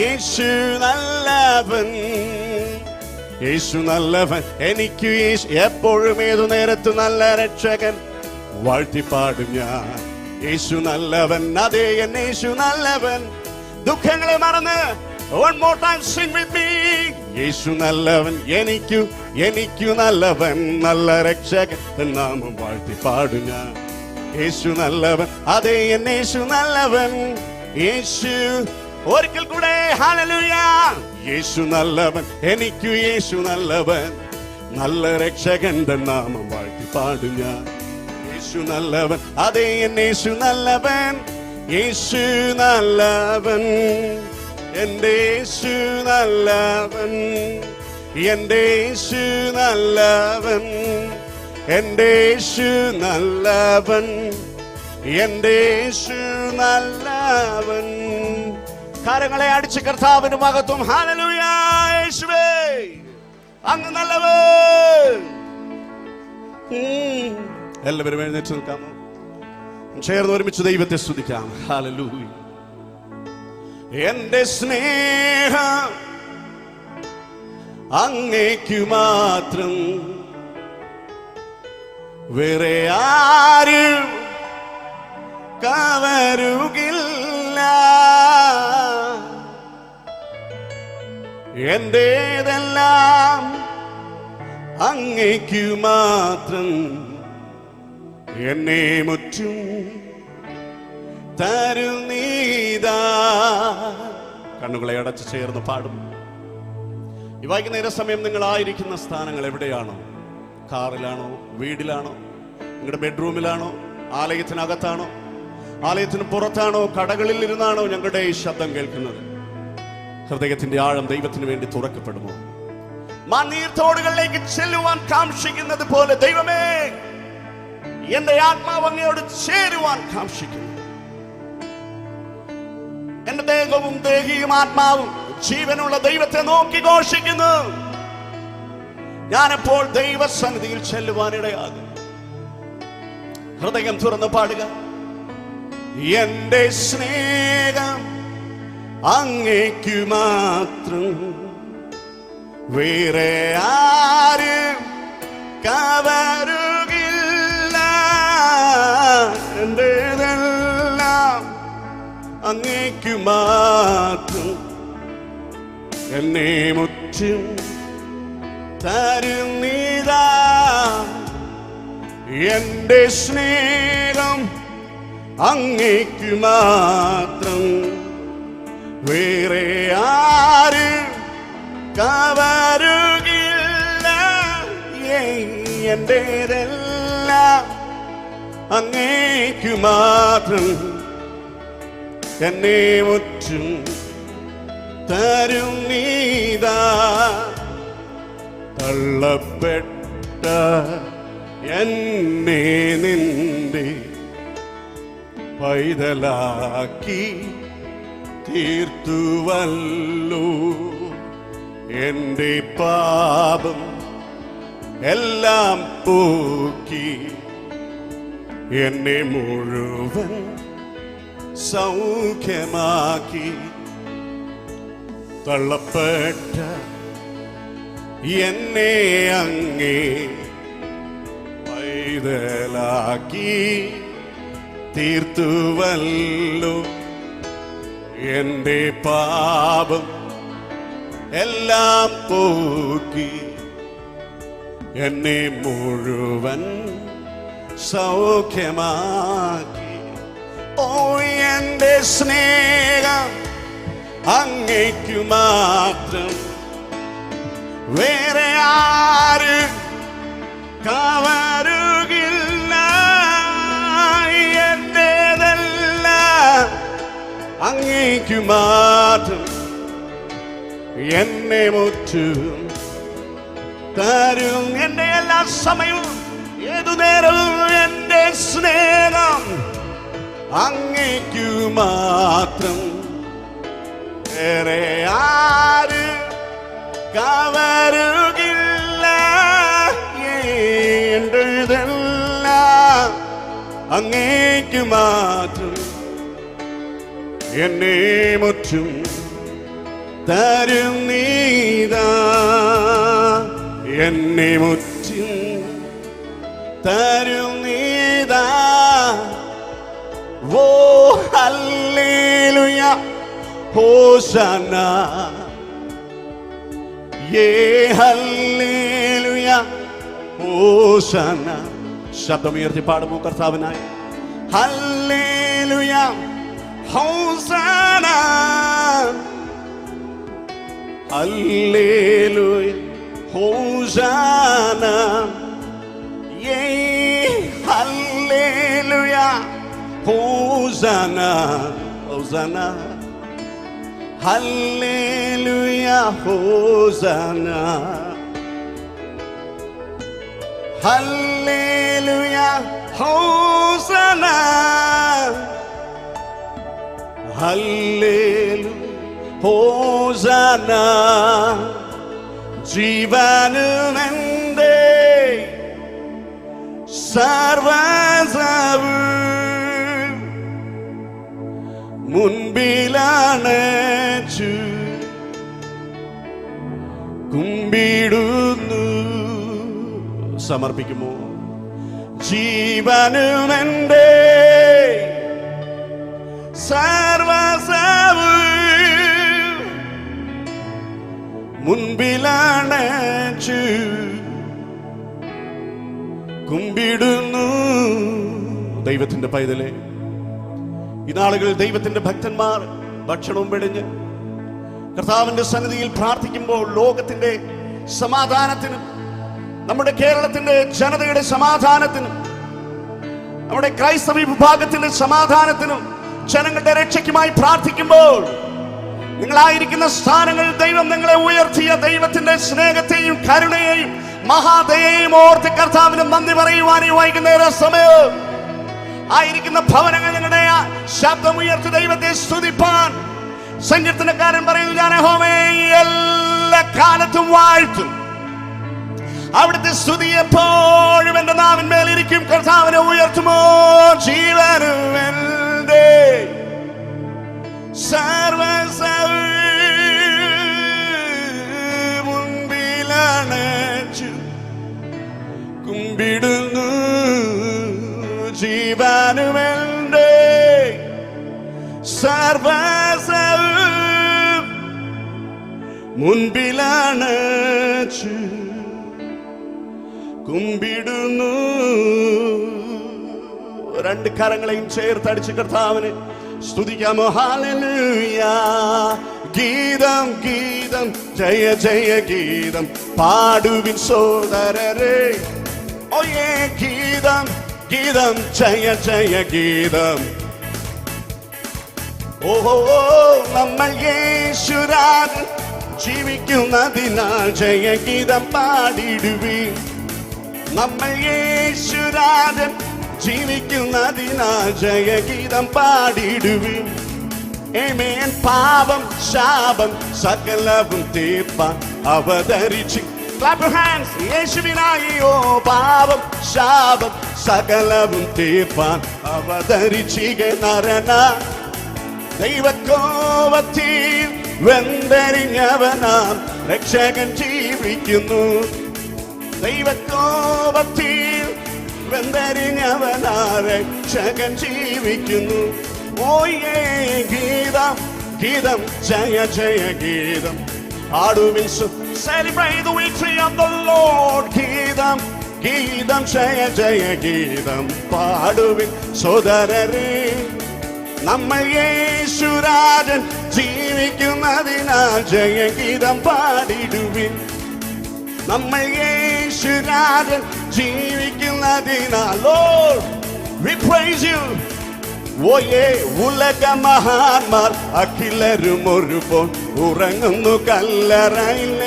യേശു നല്ലവൻ, യേശു നല്ലവൻ, എനിക്കു യേശു. എപ്പോഴും ഏതു നേരത്തു നല്ല രക്ഷകൻ വാഴ്ത്തി പാടും ഞാൻ. യേശു നല്ലവൻ, അതേ യേശു നല്ലവൻ. ദുഃഖങ്ങളെ മറന്ന് one more time sing with me. യേശു നല്ലവൻ, എനിക്കു നല്ലവൻ, നല്ല രക്ഷകൻ തൻ നാമം വാഴ്ത്തി പാടും ഞാൻ. യേശു നല്ലവൻ, അതേ യേശു നല്ലവൻ, യേശു. ഒരിക്കൽ കൂടെ ഹല്ലേലൂയ. യേശു നല്ലവൻ, എനിക്കു യേശു നല്ലവൻ, നല്ല രക്ഷകൻ തൻ നാമം വാഴ്ത്തി പാടും ഞാൻ. യേശു നല്ലവൻ, അതേ യേശു നല്ലവൻ, യേശു നല്ലവൻ, എൻ്റെ യേശു നല്ലവൻ, എൻ്റെ യേശു നല്ലവൻ, എൻ്റെ യേശു നല്ലവൻ, എൻ്റെ യേശു നല്ലവൻ. കരങ്ങളെ അടിച്ച് കർത്താവിന് മഹത്വം. ഹല്ലേലൂയ. യേശുവേ അങ്ങ് നല്ലവൻ. എല്ലാവരും എഴുന്നേറ്റ് നിൽക്കാമോ? ചേർന്ന് ഒരുമിച്ച് ദൈവത്തെ സ്തുതിക്കാം. ഹല്ലേലൂയ. എന്റെ സ്നേഹം അങ്ങേക്കു മാത്രം, വേറെ ആരും കവരുകില്ല. എന്റേതെല്ലാം അങ്ങേക്കു മാത്രം, എന്നെ മുറ്റും തരുന്നീതാ. കണ്ണുകളെ അടച്ച് ചേർന്ന് പാടും. ഈ വൈകുന്നേര സമയം നിങ്ങളായിരിക്കുന്ന സ്ഥാനങ്ങൾ എവിടെയാണോ? കാറിലാണോ? വീടിലാണോ? നിങ്ങളുടെ ബെഡ്റൂമിലാണോ? ആലയത്തിനകത്താണോ? ആലയത്തിന് പുറത്താണോ? കടകളിൽ ഇരുന്നാണോ ഞങ്ങളുടെ ഈ ശബ്ദം കേൾക്കുന്നത്? ഹൃദയത്തിന്റെ ആഴം ദൈവത്തിന് വേണ്ടി തുറക്കപ്പെടുമോ? നീർത്തോടുകളിലേക്ക് ചെല്ലുവാൻ കാംക്ഷിക്കുന്നത് പോലെ ദൈവമേ, എന്റെ ആത്മാവ് അങ്ങയോട് ചേരുവാൻ കാംക്ഷിക്കുന്നു. എന്റെ ദേഹവും ദേഹിയും ആത്മാവും ജീവനുള്ള ദൈവത്തെ നോക്കി ഘോഷിക്കുന്നു. ഞാനെപ്പോൾ ദൈവസന്നിധിയിൽ ചെല്ലുവാനിടയാകും. ഹൃദയം തുറന്ന് പാടുക. എന്റെ സ്നേഹം അങ്ങേക്കു മാത്രം, വേറെ ആരും കവരുകില്ല. എന്റേതെല്ലാം അങ്ങേക്കു മാത്രം, എന്നെ മുറ്റും തരുന്നീതാ. എന്റെ സ്നേഹം അങ്ങേക്കു മാത്രം, വേറെ ആരും കവരുകില്ല. എന്റേതെല്ലാം അങ്ങേക്കു മാത്രം, എന്നെ മുറ്റും തരുന്നീതാ. തള്ളപ്പെട്ട എന്നെ നിന്റെ പൈതലാക്കി തീർത്തുവല്ലോ. എന്റെ പാപം എല്ലാം പോക്കി എന്നെ മുഴുവൻ സൗഖ്യമാക്കി. തള്ളപ്പെട്ട എന്നെ അങ്ങേ പൈതലാക്കി തീർത്തുവല്ലോ. എന്റെ പാപം എല്ലാം പോക്കി എന്നെ മുഴുവൻ സൗഖ്യമാക്കി. ഓ എന്റെ സ്നേഹം അങ്ങേക്കു മാത്രം, വേറെ ആരും കവരുകില്ല. എന്റേതെല്ലാം അങ്ങേക്കു മാത്രം, എന്നെ മുറ്റും തരും. എന്റെ എല്ലാ സമയവും ഏതു നേരവും എന്റെ സ്നേഹം അങ്ങേക്കു മാത്രം, വേറെ ആരും കവരുകില്ല. എന്റേതെല്ലാം അങ്ങേക്കു മാത്രം, എന്നെ മുറ്റും തരുന്നീതാ. എന്നെ മുറ്റും തരുന്നീതാ. ഓ ഹല്ലേലൂയ ഹോശാന, യേ ഹല്ലേലൂയ ഹോശാന. ശബ്ദമുയർത്തി പാടുമോ കർത്താവിനായി? ഹല്ലേലൂയ ഹോശാന, ഹല്ലേലൂയ ഹോശാന, യേ ഹല്ലേലൂയ Hosanna, Hosanna, Hallelujah, Hosanna, Hallelujah, Hosanna, Hallelujah, Hosanna. ജീവനുമെന്റെ സർവ്വസവും മുൻപിലണച്ചു കുമ്പിടുന്നു. സമർപ്പിക്കുമോ? ജീവനുമെന്റെ സർവ്വസവും മുൻപിലണച്ചു കുമ്പിടുന്നു. ദൈവത്തിന്റെ പൈതലേ, ഈ നാളുകളിൽ ദൈവത്തിന്റെ ഭക്തന്മാർ ഭക്ഷണവും വെടിഞ്ഞ് കർത്താവിന്റെ സന്നിധിയിൽ പ്രാർത്ഥിക്കുമ്പോൾ ലോകത്തിന്റെ സമാധാനത്തിനും നമ്മുടെ കേരളത്തിന്റെ ജനതയുടെ സമാധാനത്തിനും നമ്മുടെ ക്രൈസ്തവ വിഭാഗത്തിന്റെ സമാധാനത്തിനും ജനങ്ങളുടെ രക്ഷയ്ക്കുമായി പ്രാർത്ഥിക്കുമ്പോൾ നിങ്ങളായിരിക്കുന്ന സ്ഥാനങ്ങളിൽ ദൈവം നിങ്ങളെ ഉയർത്തിയ ദൈവത്തിന്റെ സ്നേഹത്തെയും കരുണയെയും മഹാദയെയും ഓർത്ത് കർത്താവിന് നന്ദി പറയുവാൻ ഈ വൈകുന്നേര സമയം ആയിരിക്കുന്ന ഭവനങ്ങൾ നിങ്ങളുടെ ശബ്ദമുയർത്തി ദൈവത്തെ സ്തുതിപ്പാൻ സങ്കീർത്തനക്കാരൻ പറയുന്നു, ഞാൻ യഹോവയെ എല്ലാ കാലത്തും വാഴ്ത്തും, അവിടുത്തെ സ്തുതി എപ്പോഴും എന്റെ നാവിന്മേലിരിക്കും. കർത്താവിനെ ഉയർത്തുമോ? ജീവനുമെന്റെ സർവ്വസവും മുൻപിലണച്ചു കുമ്പിടുന്നു. ജീവനുമെന്റെ സർവ്വസവും മുൻപിലണച്ചു കുമ്പിടുന്നു. രണ്ട് കരങ്ങളെയും ചേർത്തടിച്ച് കർത്താവിനെ സ്തുതിക്കാമോ? ഹല്ലേലൂയ. ഗീതം ഗീതം ജയ ജയ ഗീതം പാടുവിൻ സോദരരേ. ഓയേ ഗീതം ഗീതം ജയ ജയ ഗീതം. ഓഹോ, നമ്മൾ യേശുരാജൻ ജീവിക്കുന്നതിനാൽ ജയഗീതം പാടിടുവിൻ. നമ്മൾ യേശുരാജൻ ജീവിക്കുന്നതിനാൽ ജയഗീതം പാടിടുവിൻ. ആമേൻ. പാപം ശാപം സകലവും തീർപ്പാൻ അവതരിച്ചു. Clap your hands. യേശുവിനായി ഓ പാപം ശാപം സകലവും തീർപ്പാൻ അവതരിച്ചിക നരന. ദൈവകോപത്തിൽ വെന്തരിഞ്ഞവനാം രക്ഷകൻ ജീവിക്കുന്നു. ദൈവകോപത്തിൽ വെന്തരിഞ്ഞവനാ രക്ഷകൻ ജീവിക്കുന്നു. ഓയേ ഗീതം ഗീതം ജയ ജയ ഗീതം പാടുവിൻ. Celebrate the victory of the Lord. ഗീതം ഗീതം ജയ ജയ ഗീതം പാടുവിൻ സോദരരേ. നമ്മൾ യേശുരാജൻ ജീവിക്കുന്നതിനാൽ ജയഗീതം പാടിടുവിൻ. നമ്മൾ യേശുരാജൻ ജീവിക്കുന്നതിനാൽ Lord we praise you. ഓയേ ഉലക മഹാന്മാർ അഖിലരും ഒരുപോൽ ഉറങ്ങുന്നു കല്ലറയിൽ.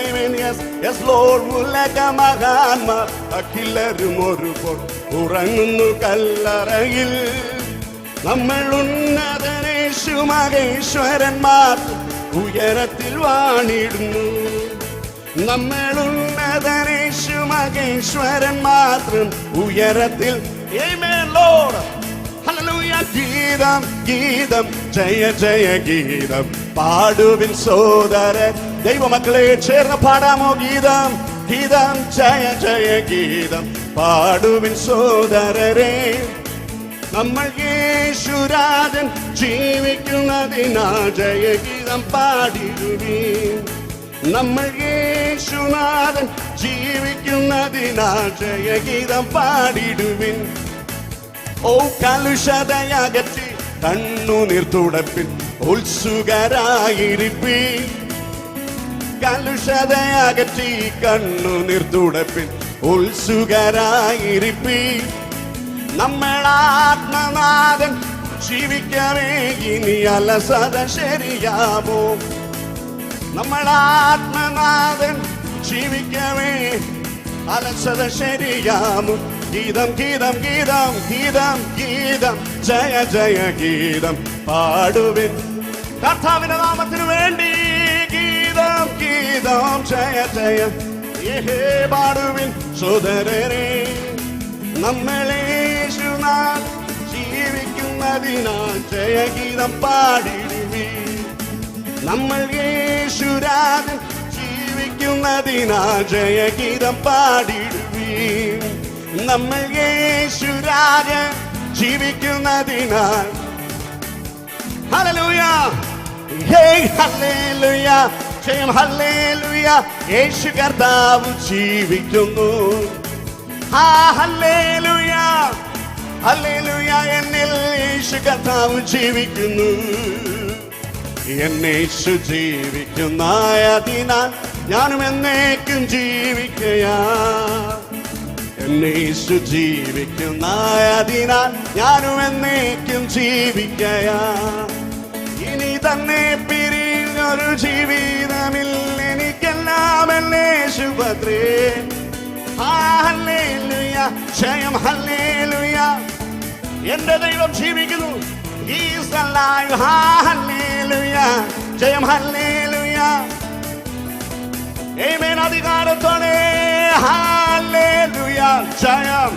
Yes Lord, ഉലക മഹാന്മാർ അഖിലരും ഒരുപോൽ ഉറങ്ങുന്നു കല്ലറയിൽ. നമ്മൾ ഉന്നതനേശു മഹേശ്വരന്മാർ ഉയരത്തിൽ വാണിടുന്നു. നമ്മൾ ഉന്നതനേശു മഹേശ്വരൻ മാത്രം ഉയരത്തിൽ. Amen Lord. Hallelujah. ഗീതം ഗീതം ജയ ജയ ഗീതം പാടുവിൻ സോദരൻ. ദൈവമക്കളെ ചേർന്ന് പാടാമോ? ഗീതം ഗീതം ജയ ജയ ഗീതം പാടുവിൻ സോദരരേ. നമ്മൾ യേശുരാജൻ ജീവിക്കുന്നതിനാൽ ജയഗീതം പാടിടുവിൻ. നമ്മൾ യേശുനാഥൻ ജീവിക്കുന്നതിനാൽ ജയഗീതം പാടിടുവിൻ. ഓ കലുഷതയകറ്റി കണ്ണുനീർ തുടപ്പിൽ ഉത്സുകരായിരിപ്പിൻ. കലുഷതയകറ്റി കണ്ണുനീർ തുടപ്പിൽ ഉത്സുകരായിരിപ്പിൻ. നമ്മൾ ആത്മനാഥൻ ജീവിക്കവേ ഇനി അലസത ശരിയാമോ? നമ്മളാത്മനാഥൻ ജീവിക്കവേ അലസത ശരിയാമോ? ഗീതം ഗീതം ഗീതം ഗീതം ഗീതം ജയ ജയ ഗീതം പാടുവിൻ കർത്താവിന്റെ നാമത്തിനു വേണ്ടി. ഗീതം ഗീതം ജയ ജയ യേഹേ പാടുവിൻ സോദരരെ. നമ്മളേശുനാഥൻ ജീവിക്കുന്നതിനാൽ ജയഗീതം പാടിടുവിൻ. നമ്മൾ യേശുരാജൻ ജീവിക്കുന്നതിനാൽ ജയഗീതം പാടിടുവിൻ. നമ്മൾ യേശുരാജൻ ജീവിക്കുന്നതിനാൽ ഹല്ലേലൂയ ഹേ ഹല്ലേലൂയ ജയം ഹല്ലേലൂയ. യേശു കർത്താവ് ജീവിക്കുന്നു. Hallelujah hallelujah. എന്നിൽ യേശു കർത്താവ് ജീവിക്കുന്നു. എന്നേശു ജീവിക്കുന്നതിനാൽ ഞാനും എന്നേക്കും ജീവിക്കയാ. എന്നേശു ജീവിക്കുന്നതിനാൽ ഞാനും എന്നേക്കും ജീവിക്കയാ. ഇനി തന്നെ പിരിഞ്ഞൊരു ജീവിതമില്ല എനിക്കെല്ലാം എന്നേശു ഭദ്രേ. ഹല്ലേലൂയ ജയം ഹല്ലേലൂയ. എന്റെ ദൈവം ജീവിക്കുന്നു. He is alive. ഹല്ലേലൂയ ജയം ഹല്ലേലൂയ. ആമേൻ. അധികാരത്തോടെ ഹല്ലേലൂയ ജയം.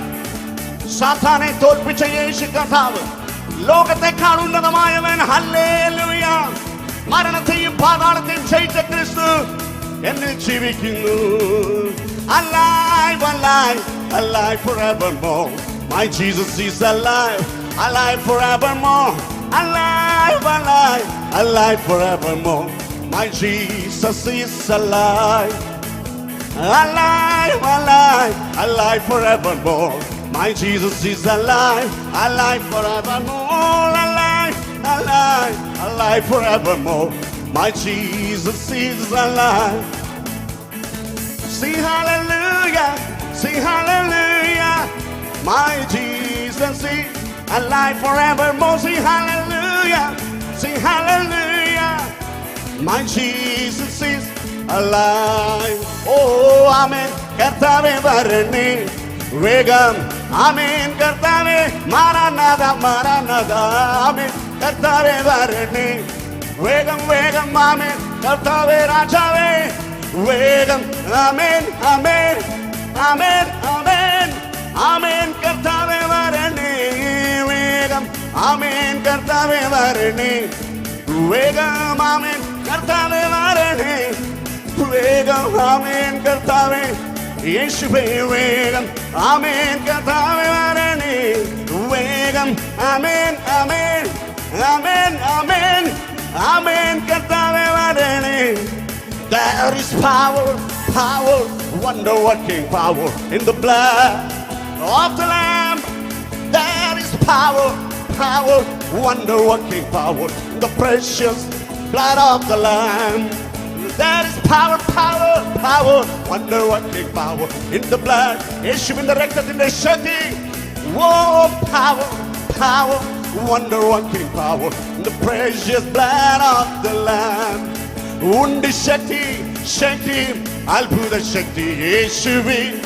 സാത്താനെ തോൽപ്പിച്ച യേശു കർത്താവ് ലോകത്തെക്കാൾ ഉന്നതമായവൻ. ഹല്ലേലൂയ. മരണത്തെയും പാതാളത്തെയും ജയിച്ച ക്രിസ്തു എന്നിൽ ജീവിക്കുന്നു. Alive, alive, alive forevermore. My Jesus is alive, alive forevermore. Alive, alive, alive forevermore. My Jesus is alive, alive, alive, alive forevermore. My Jesus is alive, alive forevermore. Alive, alive, alive forevermore. My Jesus is alive. Sing hallelujah, sing hallelujah. My Jesus is alive forevermore. Sing hallelujah, sing hallelujah. My Jesus is alive. Oh, amen. കർത്താവേ വരണേ വേഗം. ആമേൻ. കർത്താവേ മാറാനാഥ മാറാനാഥ. ആമേൻ. കർത്താവേ വരണേ വേഗം വേഗം. ആമേൻ. കർത്താവേ രാജാവേ വേഗം. ആമേൻ ആമേൻ ആമേൻ ആമേൻ ആമേൻ. കർത്താവേ വരണേ വേഗം. ആമേൻ. കർത്താവേ വരണേ വേഗം. ആമേൻ. കർത്താവേ വരണേ വേഗം. ആമേൻ. കർത്താവേ യേശുവേ വേഗം. ആമേൻ. കർത്താവേ വരണേ വേഗം. ആമേൻ ആമേൻ ആമേൻ ആമേൻ ആമേൻ. കർത്താവേ വരണേ. There is power, power, wonder-working power in the blood of the Lamb. There is power, power, wonder-working power in the precious blood of the Lamb. There is power, power, power, wonder-working power in the blood. യേശുവിന്റെ രക്തത്തിന്റെ ശക്തി. Oh, power, power, wonder-working power in the precious blood of the Lamb. ഉണ്ട് ശക്തി, ശക്തി, അത്ഭുത ശക്തി യേശുവിൻ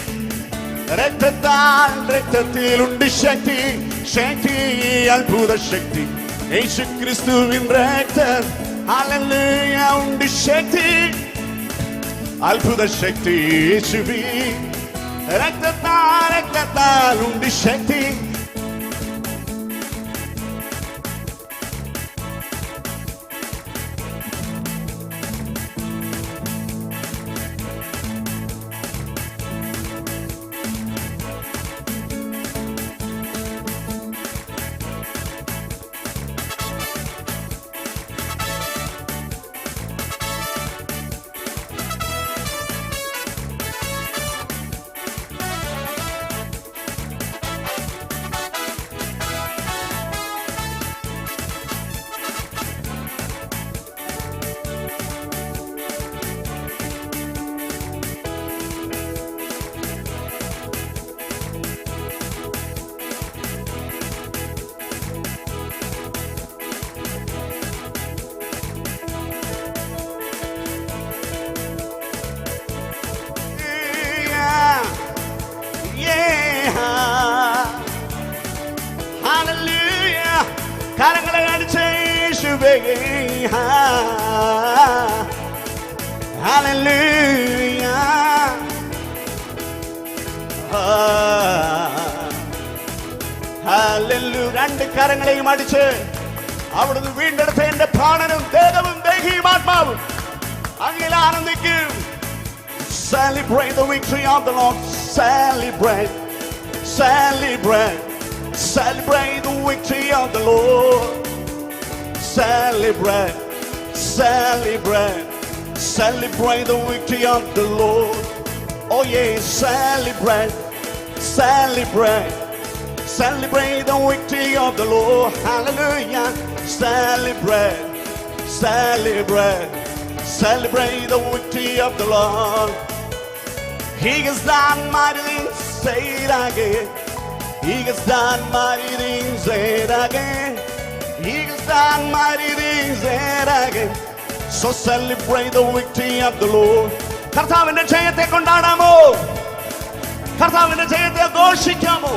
രക്തത്താൽ. രക്തത്തിലുണ്ട് ശക്തി, ശക്തി, അത്ഭുത ശക്തി യേശു ക്രിസ്തുവിൻ രക്തം. Hallelujah. ഉണ്ട് ശക്തി, അത്ഭുത ശക്തി യേശുവിൻ രക്തത്താൽ. രക്തത്താൽ ഉണ്ട് ശക്തി. കരങ്ങളെ അടിച്ച് യേശുവേ ഹല്ലേലൂയ ഹല്ലേലൂയ. രണ്ട് കരങ്ങളെയും അടിച്ച് അവിടുന്ന് വീണ്ടെടുത്ത എന്റെ പ്രാണനും ദേഹവും ദേഹിയും ആത്മാവും അങ്ങനെ ആനന്ദിക്കും. Celebrate the victory of the Lord. Celebrate, celebrate, celebrate the victory of the Lord. Celebrate, celebrate, celebrate the victory of the Lord. Oh yeah, celebrate, celebrate, celebrate the victory of the Lord. Hallelujah. Celebrate, celebrate, celebrate the victory of the Lord. He has done mighty things, say it again. He has done mighty things, say it again. He has done mighty things, say it again. So celebrate the victory of the Lord. കർത്താവിന്റെ ജയത്തെ കൊണ്ടാടാമോ? കർത്താവിന്റെ ജയത്തെ ഘോഷിക്കാമോ?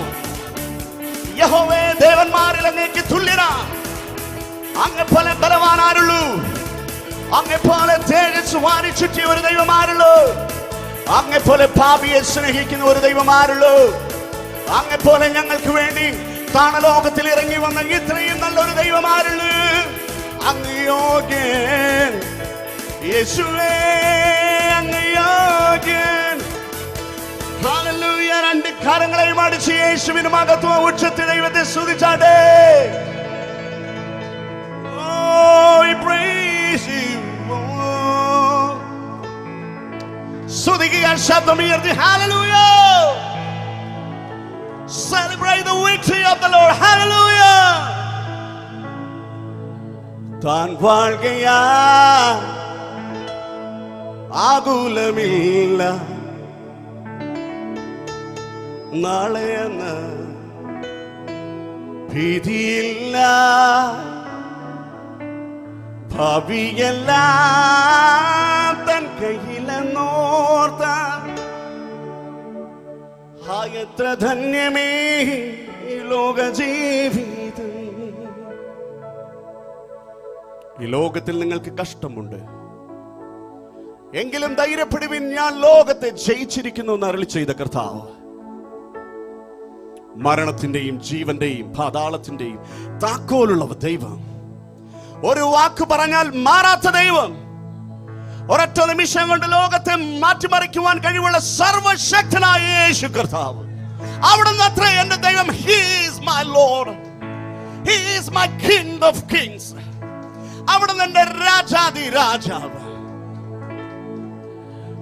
യഹോവേ, ദേവന്മാരിൽ അങ്ങേക്ക് തുല്യനാ. അങ്ങെപ്പോലെ ബലവാനാരുള്ളൂ? അങ്ങെപ്പോലെ തേജസ് വാരി ചുറ്റിയ ഒരു ദൈവമാരുള്ളൂ? അങ്ങെപ്പോലെ പാപിയെ സ്നേഹിക്കുന്ന ഒരു ദൈവമാരുള്ളൂ? അങ്ങെപ്പോലെ ഞങ്ങൾക്ക് വേണ്ടി താണലോകത്തിൽ ഇറങ്ങി വന്ന ഇത്രയും നല്ലൊരു ദൈവമാരുള്ളൂ? അങ്ങ് യോഗ്യൻ യേശുവേ, അങ്ങ് യോഗ്യൻ. ഹല്ലേലൂയ. രണ്ട് കരങ്ങളെയും അടിച്ച് യേശുവിന് മഹത്വം ഉച്ചത്തിൽ ദൈവത്തെ സ്തുതിച്ചാട്ടെ. Oh, we praise you. സ്തുതിക്കുക, ശബ്ദമുയർത്തി. Hallelujah. Celebrate the victory of the Lord. Hallelujah. താൻ വാഴുകയാ, ആകുലമില്ല, നാളെയെന്ന് ഭീതിയില്ല, ഭാവിയെല്ലാം തൻ കയ്യിലെന്നോർത്ത എത്ര ധന്യമേ ഈ ലോക ജീവിതം. ഈ ലോകത്തിൽ നിങ്ങൾക്ക് കഷ്ടമുണ്ട്, എങ്കിലും ധൈര്യപ്പെടുവിൻ, ഞാൻ ലോകത്തെ ജയിച്ചിരിക്കുന്നു എന്ന് അരുളി ചെയ്ത കർത്താവ്, മരണത്തിന്റെയും ജീവന്റെയും പാതാളത്തിന്റെയും താക്കോലുള്ള ദൈവം, ഒരു വാക്ക് പറഞ്ഞാൽ മാറാത്ത ദൈവം, ഒരൊറ്റ നിമിഷം കൊണ്ട് ലോകത്തെ മാറ്റിമറിക്കുവാൻ കഴിവുള്ള സർവശക്തനായ യേശു കർത്താവ്, അവിടുന്ന് അത്ര എന്റെ ദൈവം. He is my Lord, He is my King of Kings. അവിടുന്ന് എന്റെ രാജാതി രാജാവ്.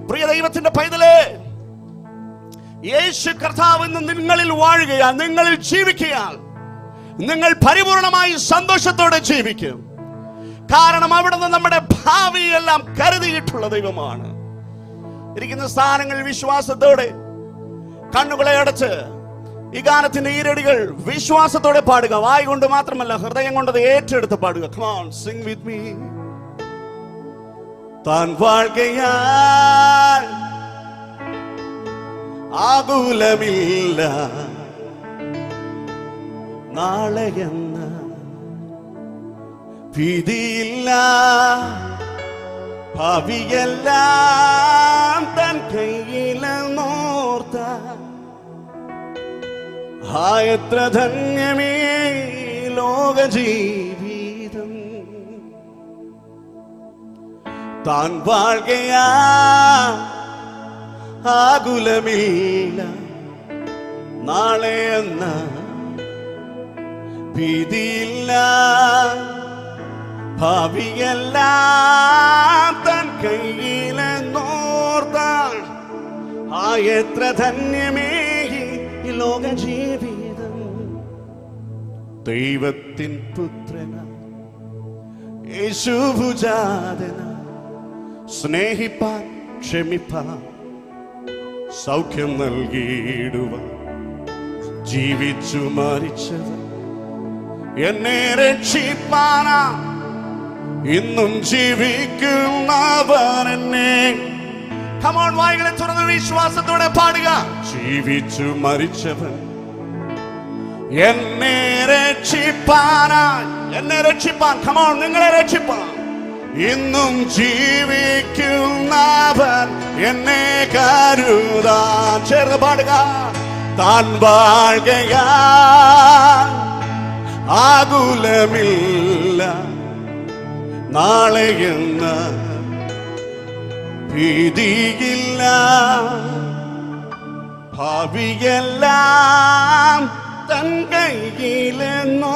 പ്രിയ ദൈവത്തിന്റെ പൈതലേ, യേശു കർത്താവ് ഇന്ന് നിങ്ങളിൽ വാഴുകയാൽ, നിങ്ങളിൽ ജീവിക്കയാൽ, നിങ്ങൾ പരിപൂർണമായി സന്തോഷത്തോടെ ജീവിക്കും. കാരണം അവിടുന്ന് നമ്മുടെ ഭാവിയെല്ലാം കരുതിയിട്ടുള്ള ദൈവമാണ്. ഇരിക്കുന്ന സ്ഥാനങ്ങളിൽ വിശ്വാസത്തോടെ കണ്ണുകളെ അടച്ച് ഈ ഗാനത്തിന്റെ ഈരടികൾ വിശ്വാസത്തോടെ പാടുക. വായ് കൊണ്ട് മാത്രമല്ല, ഹൃദയം കൊണ്ട് ഏറ്റെടുത്ത് പാടുക. Come on, sing with me. താൻ വാഴുകയാൽ ആകുലമില്ല, നാളെയെന്ന ഭീതിയില്ല, ഭാവിയെല്ലാം തൻ കയ്യിലെന്നോർത്ത എത്ര ധന്യമേ ലോക ജീവിതം. താൻ വാഴുകയാ, ആകുലമില്ല, നാളെ എന്ന ഭീതിയില്ല, ഭാവിയെല്ലാം തൻ കയ്യിലെന്നോർത്താൽ എത്ര ധന്യമേ ഈ ലോക ജീവിതം. ദൈവത്തിൻ പുത്രന യേശുഭുജാതന, സ്നേഹിപ്പാൻ ക്ഷമിപ്പാൻ സൗഖ്യം നൽകിയിടുവാൻ ജീവിച്ചു മരിച്ചത് എന്നെ രക്ഷിപ്പാനാ, ഇന്നും ജീവിക്കുന്നവൻ എന്നെ. Come on, വായികളെ തുറന്ന് വിശ്വാസത്തോടെ പാടുക. ജീവിച്ചു മരിച്ചവൻ എന്നെ രക്ഷിപ്പാനായി എന്നെ രക്ഷിപ്പാൻ, കമോൺ, നിങ്ങളെ രക്ഷിപ്പാൻ. ഇന്നും ജീവിക്കുന്നവൻ എന്നെ കരുതാൻ. ചേർന്ന് പാടുക. താൻ വാഴുകയാ, ആകുലമില്ല, നാളെ എന്ന് ഭീതിയില്ല. ഭാവിയെല്ലാം തൻ കൈയിലെന്നോർത്ത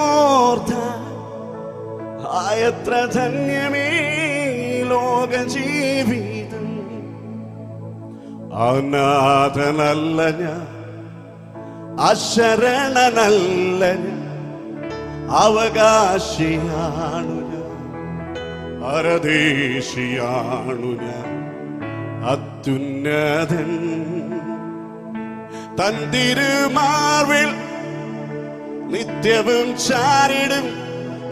എത്ര ധന്യമേ ലോക ജീവിതം. അനാഥനല്ല ഞാൻ, അശരണനല്ല ഞാൻ, അവകാശിയാണു ഞാൻ, പരദേശിയാണു ഞാൻ. അത്യുന്നതൻ തൻ തിരുമാർവിൽ നിത്യവും ചാരിടും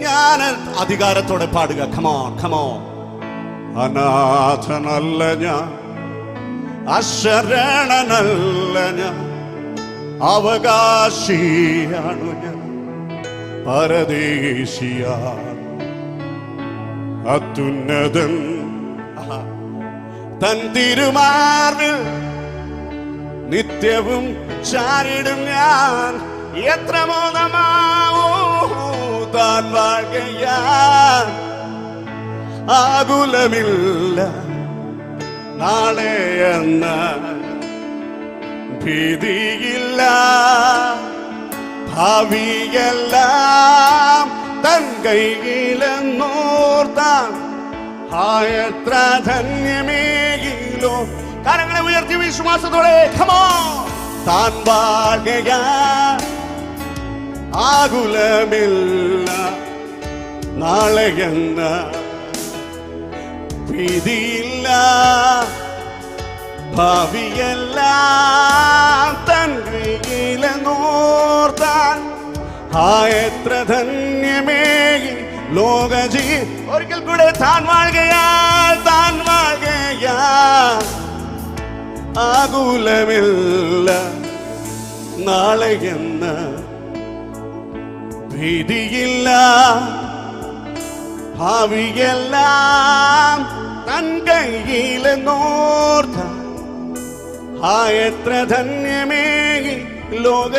ഞാൻ. അധികാരത്തോടെ പാടുക. Come on, come on. അനാഥനല്ല ഞാൻ, അശരണനല്ല ഞാൻ, അവകാശിയാണു ഞാൻ, പരദേശിയാണ്. അത്യുന്നതൻ തൻ തിരുമാർവിൽ നിത്യവും ചാരിടും ഞാൻ. എത്ര മോദമാവോ താൻ വാഴുകയാൻ, ആകുലമില്ല, നാളെ എന്ന ഭീതിയില്ല. ഭാവിയെല്ലാം തൻ കൈയിലെന്നോർത്താൻ എത്ര ധന്യമേകിലോ. കരങ്ങളെ ഉയർത്തി വിശ്വാസത്തോടെ ഖമോ. താൻ വാഴുകയാൻ, ആകുലമില്ല, നാളെ എന്ന ഭീതിയില്ല. ഭാവിയെല്ലാം തൻ കൈയിലെന്നോർത്താൻ എത്ര ധന്യമേകി ലോകജീ. ഒരിക്കൽ കൂടെ. താൻ വാഴുകയാൽ, താൻ വാഴുകയാൽ, ആകുലമില്ല, നാളെ എന്ന ഭീതിയില്ല. ഭാവിയെല്ലാം തൻ കൈയിലെന്നോർത്ത എത്ര ധന്യമേകി ലോക